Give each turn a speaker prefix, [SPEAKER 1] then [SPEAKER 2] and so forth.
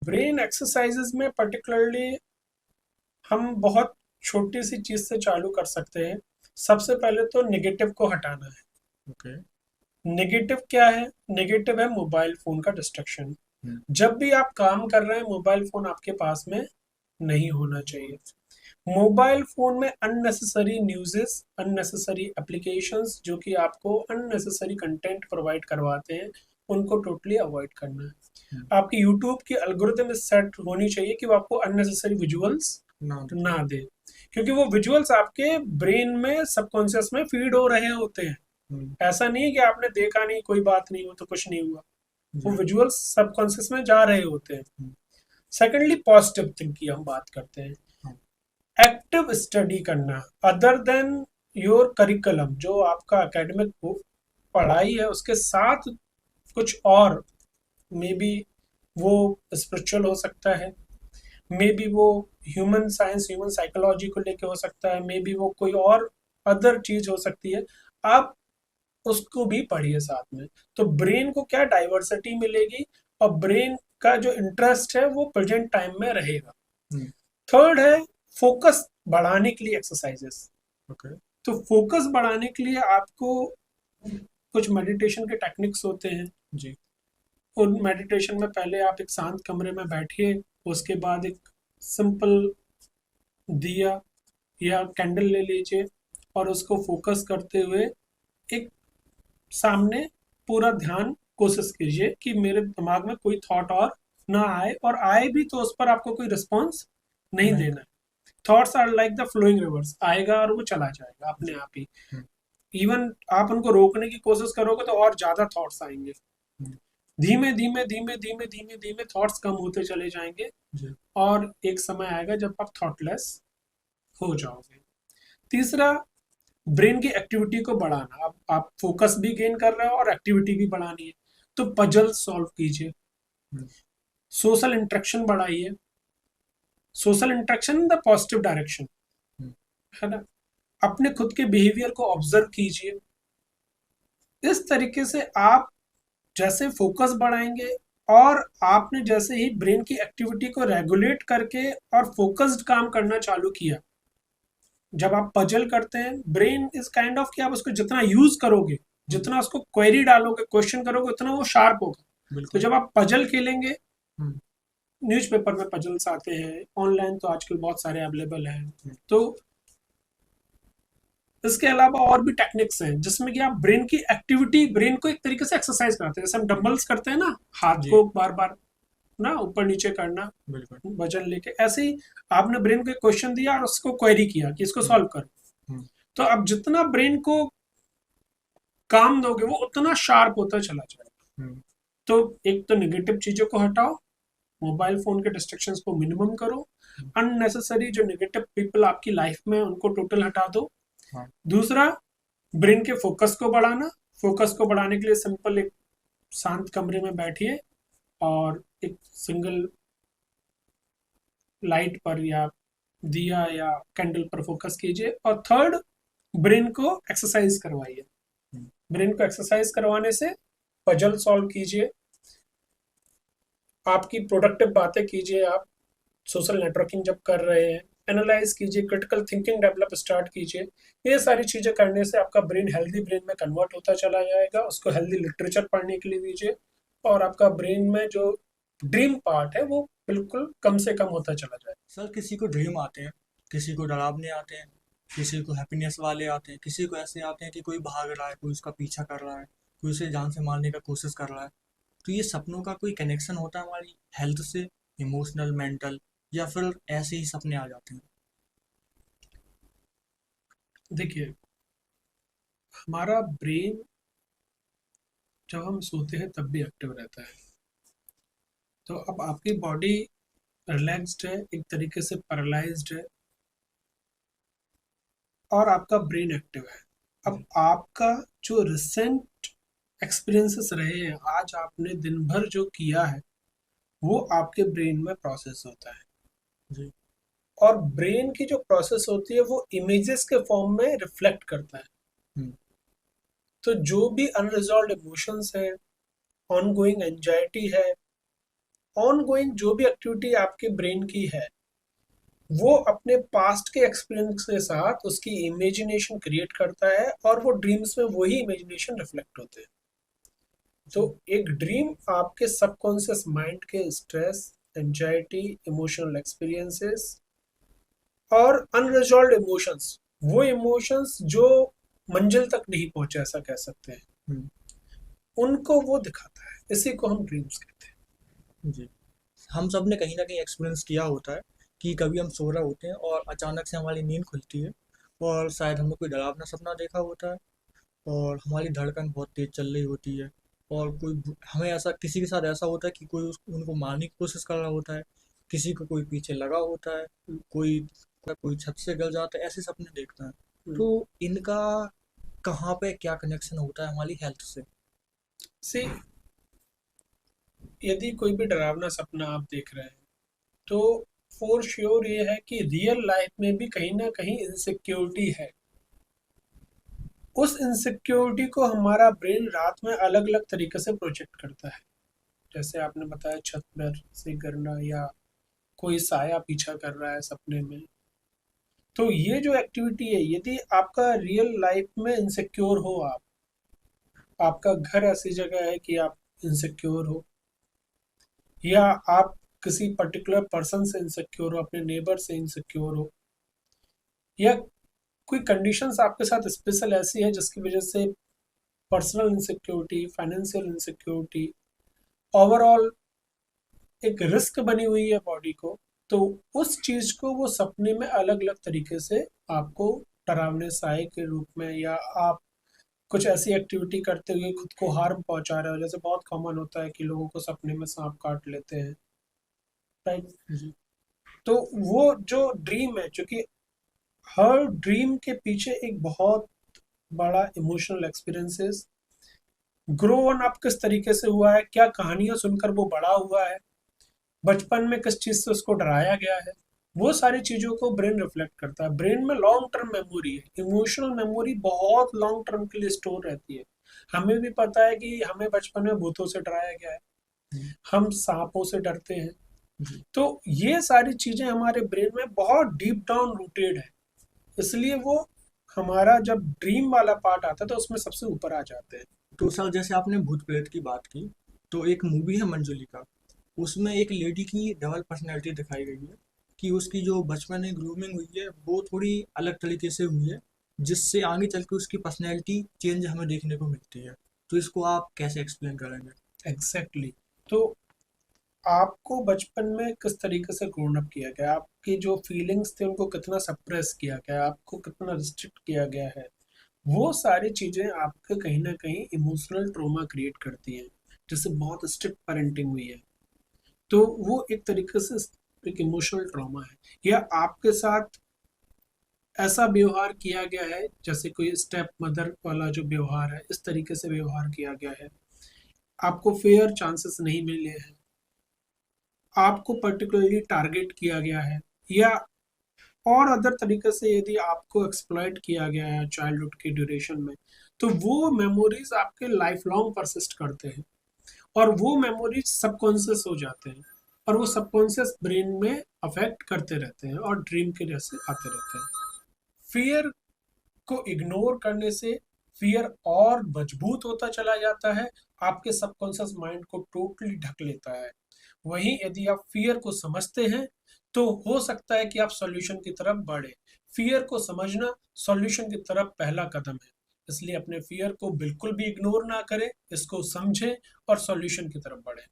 [SPEAKER 1] Brain exercises में particularly हम बहुत छोटी सी चीज से चालू कर सकते हैं। सबसे पहले तो नेगेटिव को हटाना है।
[SPEAKER 2] ओके।
[SPEAKER 1] नेगेटिव क्या है? नेगेटिव है मोबाइल फोन का डिस्ट्रक्शन।
[SPEAKER 2] हम्म।
[SPEAKER 1] जब भी आप काम कर रहे हैं मोबाइल फोन आपके पास में नहीं होना चाहिए। मोबाइल फोन में अननेसेसरी न्यूज़ेस, अननेसेसरी एप्लीकेशंस जो कि आपको अननेसेसरी कंटेंट प्रोवाइड करवाते हैं, उनको टोटली अवॉइड करना है।
[SPEAKER 2] हम्म।
[SPEAKER 1] आपकी यूट्यूब की एल्गोरिदम सेट होनी चाहिए कि वो आपको अननेसेसरी विजुअल्स
[SPEAKER 2] ना
[SPEAKER 1] ना
[SPEAKER 2] दिखाए।
[SPEAKER 1] दे, क्योंकि वो विजुअल्स आपके ब्रेन में सबकॉन्शियस में फीड हो रहे होते हैं।
[SPEAKER 2] हम्म।
[SPEAKER 1] ऐसा नहीं है कि आपने देखा नहीं, कोई बात नहीं, हो तो कुछ नहीं हुआ। वो
[SPEAKER 2] जी।
[SPEAKER 1] विजुअल्स सबकॉन्शियस में जा रहे होते हैं।
[SPEAKER 2] हम्म।
[SPEAKER 1] सेकेंडली, पॉजिटिव थिंक की हम बात करते हैं।
[SPEAKER 2] हाँ।
[SPEAKER 1] एक्टिव स्टडी करना अदर देन योर करिकुलम, जो आपका एकेडमिक पढ़ाई है उसके साथ कुछ और, मे बी वो स्पिरिचुअल हो सकता है, मे बी वो ह्यूमन साइंस, ह्यूमन साइकोलॉजी को लेके हो सकता है, मे बी वो कोई और अदर चीज हो सकती है। आप उसको भी पढ़िए साथ में। तो ब्रेन को क्या डाइवर्सिटी मिलेगी, और ब्रेन का जो इंटरेस्ट है वो प्रेजेंट टाइम में रहेगा।
[SPEAKER 2] हम्म।
[SPEAKER 1] थर्ड है फोकस बढ़ाने के लिए एक्सरसाइजेस।
[SPEAKER 2] ओके।
[SPEAKER 1] तो फोकस बढ़ाने के लिए आपको कुछ मेडिटेशन के टेक्निक्स होते हैं।
[SPEAKER 2] जी।
[SPEAKER 1] उन मेडिटेशन में पहले आप एक शांत कमरे में बैठिए, उसके बाद एक सिंपल दिया या कैंडल ले लीजिए, और उसको फोकस करते हुए एक सामने पूरा ध्यान कोशिश कीजिए कि मेरे दिमाग में कोई थॉट और ना आए, और आए भी तो उस पर आपको कोई रिस्पॉन्स नहीं
[SPEAKER 2] नहीं।
[SPEAKER 1] देना है। Thoughts are like the flowing rivers, आएगा और वो चला जाएगा अपने
[SPEAKER 2] जी।
[SPEAKER 1] आप ही।
[SPEAKER 2] हम्म।
[SPEAKER 1] इवन आप उनको रोकने की कोशिश करोगे तो और ज्यादा थॉट्स आएंगे।
[SPEAKER 2] हम्म।
[SPEAKER 1] धीमे धीमे धीमे धीमे धीमे धीमे थॉट्स कम होते चले जाएंगे,
[SPEAKER 2] जी।
[SPEAKER 1] और एक समय आएगा जब आप थॉटलेस हो जाओगे। तीसरा, ब्रेन की एक्टिविटी को बढ़ाना। अब आप फोकस भी गेन कर रहे हो और एक्टिविटी भी बढ़ानी है, तो पजल सॉल्व कीजिए,
[SPEAKER 2] हम्म।
[SPEAKER 1] सोशल इंटरेक्शन बढ़ाइए। Social interaction in the positive direction,
[SPEAKER 2] hmm.
[SPEAKER 1] है ना। अपने खुद के बिहेवियर को ऑब्जर्व कीजिए। इस तरीके से आप जैसे फोकस बढ़ाएंगे, और आपने जैसे ही ब्रेन की एक्टिविटी को रेगुलेट करके और फोकस्ड काम करना चालू किया। जब आप पजल करते हैं, ब्रेन इज काइंड ऑफ कि आप उसको जितना यूज करोगे,
[SPEAKER 2] हम्म।
[SPEAKER 1] जितना उसको क्वेरी डालोगे, क्वेश्चन करोगे, उतना वो शार्प होगा। तो
[SPEAKER 2] बिल्कुल।
[SPEAKER 1] जब आप पजल खेलेंगे,
[SPEAKER 2] हम्म।
[SPEAKER 1] न्यूज़पेपर में पजल्स आते हैं, ऑनलाइन तो आजकल बहुत सारे अवेलेबल हैं।
[SPEAKER 2] हम्म।
[SPEAKER 1] तो इसके अलावा और भी टेक्निक्स हैं जिसमें कि आप ब्रेन की एक्टिविटी, ब्रेन को एक तरीके से एक्सरसाइज कराते हैं। जैसे हम डंबल्स करते हैं ना, हाथ
[SPEAKER 2] जी।
[SPEAKER 1] को बार बार ना ऊपर नीचे करना,
[SPEAKER 2] बिल्कुल।
[SPEAKER 1] वजन लेके, ऐसे ही आपने ब्रेन को एक क्वेश्चन दिया और उसको क्वेरी किया कि इसको
[SPEAKER 2] हम्म।
[SPEAKER 1] सॉल्व करो।
[SPEAKER 2] हम्म।
[SPEAKER 1] तो आप जितना ब्रेन को काम दोगे वो उतना शार्प होता चला जाएगा।
[SPEAKER 2] हम्म।
[SPEAKER 1] तो एक तो निगेटिव चीजों को हटाओ, मोबाइल फोन के डिस्ट्रक्शंस को मिनिमम करो,
[SPEAKER 2] हम्म।
[SPEAKER 1] अननेसेसरी जो निगेटिव पीपल आपकी लाइफ में उनको टोटल हटा दो।
[SPEAKER 2] हाँ।
[SPEAKER 1] दूसरा, ब्रेन के फोकस को बढ़ाना। फोकस को बढ़ाने के लिए सिंपल एक शांत कमरे में बैठिए, और एक सिंगल लाइट पर या दिया या कैंडल पर फोकस कीजिए। और थर्ड, ब्रेन को एक्सरसाइज करवाइए।
[SPEAKER 2] हम्म।
[SPEAKER 1] ब्रेन को एक्सरसाइज करवाने से पजल सॉल्व कीजिए, आपकी प्रोडक्टिव बातें कीजिए, आप सोशल नेटवर्किंग जब कर रहे हैं, एनालाइज कीजिए, क्रिटिकल थिंकिंग डेवलप स्टार्ट कीजिए। ये सारी चीजें करने से आपका ब्रेन हेल्दी ब्रेन में कन्वर्ट होता चला जाएगा। उसको हेल्दी लिटरेचर पढ़ने के लिए दीजिए, और आपका ब्रेन में जो ड्रीम पार्ट है वो बिल्कुल कम से कम होता चला जाएगा।
[SPEAKER 2] सर, किसी को ड्रीम आते हैं, किसी को डरावने आते हैं, किसी को हैप्पीनेस वाले आते हैं, किसी को ऐसे आते हैं कि कोई भाग रहा है, कोई उसका पीछा कर रहा है, कोई उसे जान से मारने का कोशिश कर रहा है। तो ये सपनों का कोई कनेक्शन होता है हमारी हेल्थ से, इमोशनल, मेंटल, या फिर ऐसे ही सपने आ जाते हैं?
[SPEAKER 1] देखिए, हमारा ब्रेन जब हम सोते हैं तब भी एक्टिव रहता है। तो अब आपकी बॉडी रिलैक्स्ड है, एक तरीके से पैरालाइज्ड है, और आपका ब्रेन एक्टिव है। अब
[SPEAKER 2] जी।
[SPEAKER 1] आपका जो रिसेंट एक्सपीरियंसेस रहे हैं, आज आपने दिन भर जो किया है, वो आपके ब्रेन में प्रोसेस होता है।
[SPEAKER 2] जी।
[SPEAKER 1] और ब्रेन की जो प्रोसेस होती है वो इमेजेस के फॉर्म में रिफ्लेक्ट करता है।
[SPEAKER 2] हम्म।
[SPEAKER 1] तो जो भी अनरिजॉल्व इमोशंस है, ऑनगोइंग एंजाइटी है, ऑन गोइंग जो भी एक्टिविटी आपके ब्रेन की है, वो अपने पास्ट के एक्सपीरियंस के साथ उसकी इमेजिनेशन क्रिएट करता है और वो ड्रीम्स में वही इमेजिनेशन रिफ्लेक्ट होते हैं। तो
[SPEAKER 2] जी।
[SPEAKER 1] एक ड्रीम आपके सबकॉन्शियस माइंड के स्ट्रेस, एंजाइटी, इमोशनल एक्सपीरियंसेस और अनरिजॉल्व्ड इमोशंस, वो इमोशंस जो मंजिल तक नहीं पहुंचे ऐसा कह सकते हैं,
[SPEAKER 2] हम्म।
[SPEAKER 1] उनको वो दिखाता है। इसी को हम ड्रीम्स कहते हैं।
[SPEAKER 2] जी। हम सब ने कहीं ना कहीं एक्सपीरियंस किया होता है कि कभी हम सो रहे होते हैं और अचानक से हमारी नींद खुलती है और शायद हमने कोई डरावना सपना देखा होता है और हमारी धड़कन बहुत तेज चल रही होती है और हमें ऐसा किसी के साथ ऐसा होता है कि कोई उनको मारने की कोशिश कर रहा होता है, किसी को कोई पीछे लगा होता है, कोई कोई छत से गिर जाता है, ऐसे सपने देखते हैं। तो इनका कहाँ पे क्या कनेक्शन होता है हमारी हेल्थ से?
[SPEAKER 1] सी, यदि कोई भी डरावना सपना आप देख रहे हैं तो फॉर श्योर ये है कि रियल लाइफ में भी कहीं ना कहीं इनसिक्योरिटी है। उस इनसिक्योरिटी को हमारा ब्रेन रात में अलग अलग तरीके से प्रोजेक्ट करता है। जैसे आपने बताया छत पर से गिरना या कोई साया पीछा कर रहा है सपने में। तो ये जो एक्टिविटी है, यदि आपका रियल लाइफ में इनसिक्योर हो, आप आपका घर ऐसी जगह है कि आप इनसिक्योर हो, या आप किसी पर्टिकुलर पर्सन से इनसिक्योर हो, अपने नेबर से इनसिक्योर हो, या कोई कंडीशंस आपके साथ स्पेशल ऐसी है जिसकी वजह से personal insecurity, financial insecurity, overall एक रिस्क बनी हुई है बॉडी को, तो उस चीज को वो सपने में अलग अलग तरीके से आपको डरावने साए के रूप में, या आप कुछ ऐसी एक्टिविटी करते हुए खुद को हार्म पहुंचा रहे हो। जैसे बहुत कॉमन होता है कि लोगों को सपने में सांप काट लेते हैं, राइट।
[SPEAKER 2] जी।
[SPEAKER 1] तो वो जो ड्रीम है, क्योंकि हर ड्रीम के पीछे एक बहुत बड़ा emotional experiences, grow on up किस तरीके से हुआ है, क्या कहानियां सुनकर वो बड़ा हुआ है, बचपन में किस चीज से उसको डराया गया है, वो सारी चीजों को ब्रेन रिफ्लेक्ट करता है। ब्रेन में लॉन्ग टर्म मेमोरी है, इमोशनल मेमोरी बहुत लॉन्ग टर्म के लिए स्टोर रहती है। हमें भी पता है कि हमें बचपन में भूतों से डराया गया है,
[SPEAKER 2] हम्म।
[SPEAKER 1] हम सांपों से डरते हैं।
[SPEAKER 2] जी।
[SPEAKER 1] तो ये सारी चीजें हमारे ब्रेन में बहुत डीप डाउन रूटेड है, इसलिए वो हमारा जब ड्रीम वाला पार्ट आता है तो उसमें सबसे ऊपर आ जाते हैं।
[SPEAKER 2] तो सर जैसे आपने भूत प्रेत की बात की, तो एक मूवी है मंजुलिका, उसमें एक लेडी की डबल पर्सनैलिटी दिखाई गई है कि उसकी जो बचपन में ग्रूमिंग हुई है वो थोड़ी अलग तरीके से हुई है, जिससे आगे चल के उसकी पर्सनैलिटी चेंज हमें देखने को मिलती है। तो इसको आप कैसे एक्सप्लेन करेंगे?
[SPEAKER 1] Exactly exactly. तो आपको बचपन में किस तरीके से ग्रोन अप किया गया, आपकी जो फीलिंग्स थे उनको कितना सप्रेस किया गया, आपको कितना रिस्ट्रिक्ट किया गया है, वो सारी चीजें आपके कहीं ना कहीं इमोशनल ट्रोमा क्रिएट करती हैं। जैसे बहुत स्ट्रिक्ट पेरेंटिंग हुई है तो वो एक तरीके से एक इमोशनल ट्रॉमा है। या आपके साथ ऐसा व्यवहार किया गया है, जैसे कोई स्टेप मदर वाला जो व्यवहार है, इस तरीके से व्यवहार किया गया है, आपको फेयर चांसेस नहीं मिले हैं, आपको पर्टिकुलरली टारगेट किया गया है, या और अदर तरीके से यदि आपको एक्सप्लॉइट किया गया है चाइल्डहुड के ड्यूरेशन में, तो वो मेमोरीज आपके लाइफ लॉन्ग परसिस्ट करते हैं और वो मेमोरीज सबकॉन्शियस हो जाते हैं और वो सबकॉन्शियस ब्रेन में अफेक्ट करते रहते हैं और ड्रीम के जैसे आते रहते हैं। फियर को इग्नोर करने से फियर और मजबूत होता चला जाता है, आपके सबकॉन्शियस माइंड को टोटली ढक लेता है। वहीं यदि आप फियर को समझते हैं तो हो सकता है कि आप सॉल्यूशन की तरफ बढ़े। फियर को समझना सॉल्यूशन की तरफ पहला कदम है, इसलिए अपने फियर को बिल्कुल भी इग्नोर ना करें, इसको समझें और सॉल्यूशन की तरफ बढ़ें।